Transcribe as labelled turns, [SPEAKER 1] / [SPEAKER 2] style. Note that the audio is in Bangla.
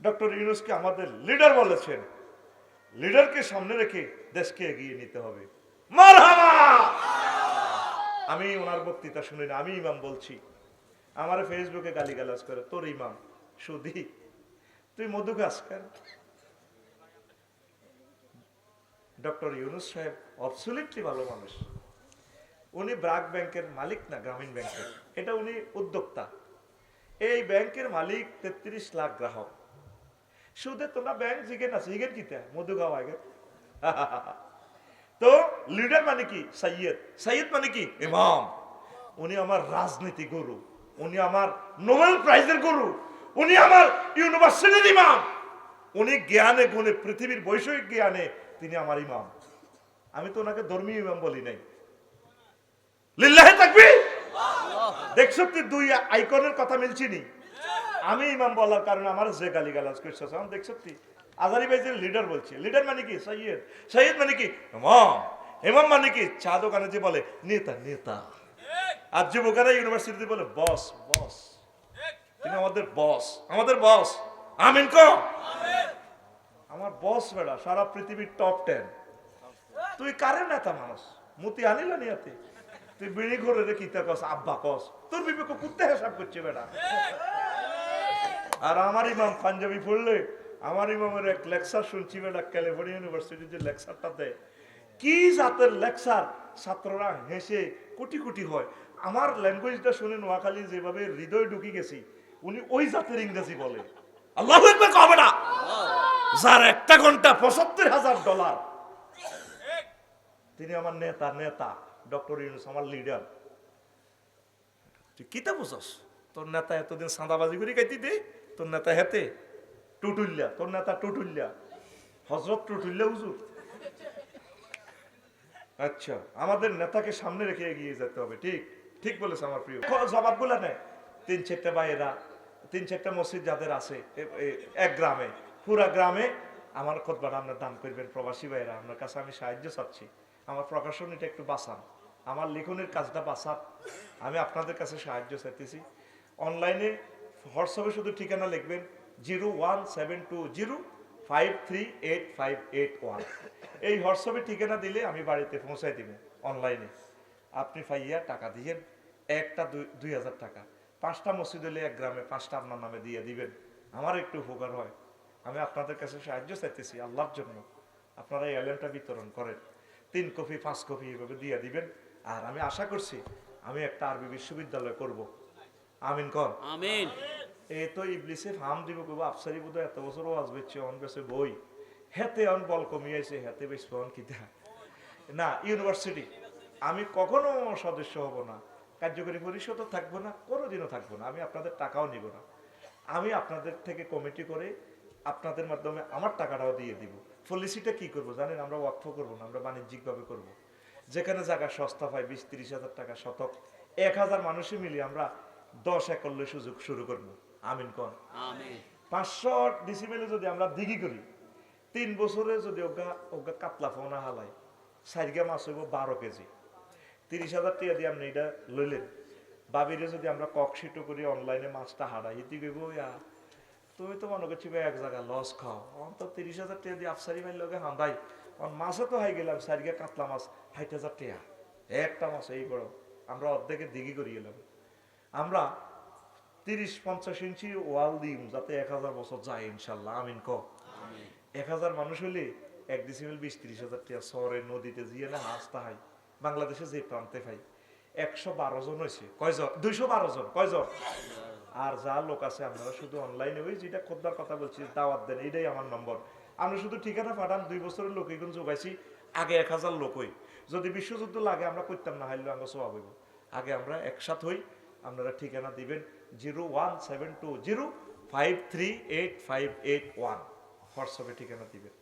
[SPEAKER 1] ডক্টর ইউনূসকে আমাদের লিডার বলেছেন, লিডারকে সামনে রেখে দেশকে এগিয়ে নিতে হবে। মারহাবা। আমি ওনার বক্তৃতা শুনি না, আমি ইমাম বলছি। আমার ফেসবুকে গালিগালাজ করে, তোর ইমাম সুধী, তুই মধু গাছ কেন? ডক্টর ইউনূস সাহেব অবসলিটলি ভালো মানুষ। উনি ব্র্যাক ব্যাংকের মালিক না, গ্রামীণ ব্যাংকের, এটা উনি উদ্যোক্তা। এই ব্যাংকের মালিক 33 লাখ গ্রাহক। সুদে তোমরা ব্যাংক জিগেন আছে, জিগেন কিতা মধু গাওয়া আগে। তো লিডার মানে কি? সৈয়দ। সৈয়দ মানে কি? ইমাম। উনি আমার রাজনীতি গুরু, উনি আমার নোবেল প্রাইজের গুরু, উনি আমার ইউনিভার্সিটির ইমাম, উনি জ্ঞানে গুণে পৃথিবীর বৈষয়িক জ্ঞানে তিনি আমার ইমাম। আমি তো ওনাকে ধর্মীয় ইমাম বলি নাই। লিল্লাহি তাকবীর। দেখছো তুই দুই আইকনের কথা মিলছি নি? আমি ইমাম বলার কারণে আমার যে গালিগালাজ করছে, দেখছো তুই আজারি ভাই যে লিডার বলছে, লিডার মানে কি? সৈয়দ। সৈয়দ মানে কি? ইমাম। ইমাম মানে কি? চা দোকানে যে বলে নেতা নেতা, আর যুবকেরা ইউনিভার্সিটিতে বলে বস বস। তিনি আমাদের বস, আমাদের বস। আমিন কো। আমার বস বেড়া সারা পৃথিবীর টপ 10। তুই কারে নেতা মানুষ? মুতি আনিল নিয়াতে তুই বিড়ি ঘরে রে কিতা কস আব্বা কস, তোর বিবেক কুত্তে হিসাব করছে বেড়া। আর আমার ইমাম পাঞ্জাবি পড়লে, আমার ইমামের এক লেকচার শুনছি বেড়া, ক্যালিফোর্নিয়া ইউনিভার্সিটির যে লেকচারটা দেয়, কি জাতের লেকচার, ছাত্ররা হেসে কোটি কোটি হয়। আমার ল্যাঙ্গুয়েজটা শুনে নোয়াখালী যেভাবে হৃদয় ঢুকি গেছি, উনি ওই জাতের ইংরেজি বলে। আল্লাহু আকবার কবে না? যার একটা ঘন্টা $৭৫,০০০। তিনি আমার নেতা, নেতা ডক্টর ইউনূস আমার লিডার। তুই কিতা বুঝস? তোর নেতা এতদিন সাঁদাবাজি করে গাইতি দে, তোর নেতা হেতে টুটুল্লা, তোর নেতা টুটুল্লা, হজরত টুটুল্লা হুজুর। আচ্ছা, আমাদের নেতাকে সামনে রেখে এগিয়ে যেতে হবে। ঠিক ঠিক বলেছে আমার প্রিয়। জবাবগুলা নেয় 3-4টা বাইরা, 3-4টা মসজিদ যাদের আছে এক গ্রামে, পুরা গ্রামে আমার খুতবাটা আপনার দান করবেন। প্রবাসী ভাইরা, আপনার কাছে আমি সাহায্য চাচ্ছি, আমার প্রকাশনীটা একটু বাঁচান, আমার লেখনের কাজটা বাঁচান, আমি আপনাদের কাছে সাহায্য চাইতেছি। অনলাইনে হোয়াটসঅ্যাপে শুধু ঠিকানা লিখবেন 01720538581। এই হোয়াটসঅ্যাপে ঠিকানা দিলে আমি বাড়িতে পৌঁছাই দিব। অনলাইনে আপনি পাইয়া টাকা দিয়েন, একটা 2,000 টাকা, 5টা মসজিদ হলে এক গ্রামে 5টা আপনার নামে দিয়ে দিবেন, আমার একটু উপকার হয়। আমি আপনাদের কাছে সাহায্য চাইতেছি আল্লাহর জন্য। আপনারা এই আলেমটা বিতরণ করেন, 3 কপি 5 কপি এভাবে দিয়ে দিবেন। আর আমি আশা করছি আমি একটা আরবি বিশ্ববিদ্যালয় করব। আমিন কর।
[SPEAKER 2] আমিন।
[SPEAKER 1] এই তো ইবলিসে ফার্ম দিব কব আফসারি বোধ এত বছর ওয়াজ বেচছে, অন বেছে বই, হেতে অন বল কমিয়েছে, হেতে বেশ অন কিতা না। ইউনিভার্সিটি আমি কখনো সদস্য হব না, কার্যকরী পরিষদও থাকবো না, কোনোদিনও থাকবো না। আমি আপনাদের টাকাও নিব না, আমি আপনাদের থেকে কমিটি করে আপনাদের মাধ্যমে আমার টাকাটাও দিয়ে দিব। পলিসিটা কি করব জানেন? আমরা ওয়াকফ করব না, আমরা বাণিজ্যিকভাবে করব। যেখানে জায়গা সস্তা পাই 20-30 হাজার টাকা শতক, 1000 মানুষে মিলে আমরা 10 একর সুযোগ শুরু করব। আমিন কর। 500 ডিসিমেলে যদি আমরা দিঘি করি, 3 বছরে যদি ওগা ওগা কাতলা ফোনা হালাই, সাইগা মাছ হইব 12 কেজি। 30,000 টাকা দিয়ে আপনি এটা লইলেন। বাবিরে যদি আমরা ককশিটো করি, অনলাইনে মাছটা হারাই, ইতি গইব ইয়া তুমি তো মনে করছি ভাই এক জায়গায় লস খাও, অন্ত 30,000 টাকা দিয়ে আফসারি মাইল লগে হান্দাই, মাছও তো হাই গেলাম, সাইগা কাতলা মাছ 60,000 টাকা একটা মাছ। এই বড় আমরা অর্ধেকে দিঘি করি গেলাম। আমরা 30-50 ইঞ্চি ওয়াল দিম, যাতে 1000 বছর যায় ইনশাল্লাহ। আমিন ক। 1000 মানুষ হলে 1 ডিসিমেল 20-30,000 টাকা। শহরে নদীতে জিয়ে না হাসতে হয়, বাংলাদেশে যে প্রান্তে পাই 112 জন হয়েছে। কয়জন? 212 জন। কয়জন? আর যা লোক আছে আপনারা শুধু অনলাইনে ওই যেটা খোদ্দার কথা বলছি দাওয়াত দেন, এইটাই আমার নম্বর। আমরা শুধু ঠিকানা পাঠান, 2 বছরের লোক এখন যোগাইছি। আগে 1000 লোক হই, যদি বিশ্বযুদ্ধ লাগে আমরা করতাম না, হাইলে আমরা সব হইব। আগে আমরা একসাথ হই, আপনারা ঠিকানা দিবেন 01720538581, হোয়াটসঅ্যাপে ঠিকানা দিবেন।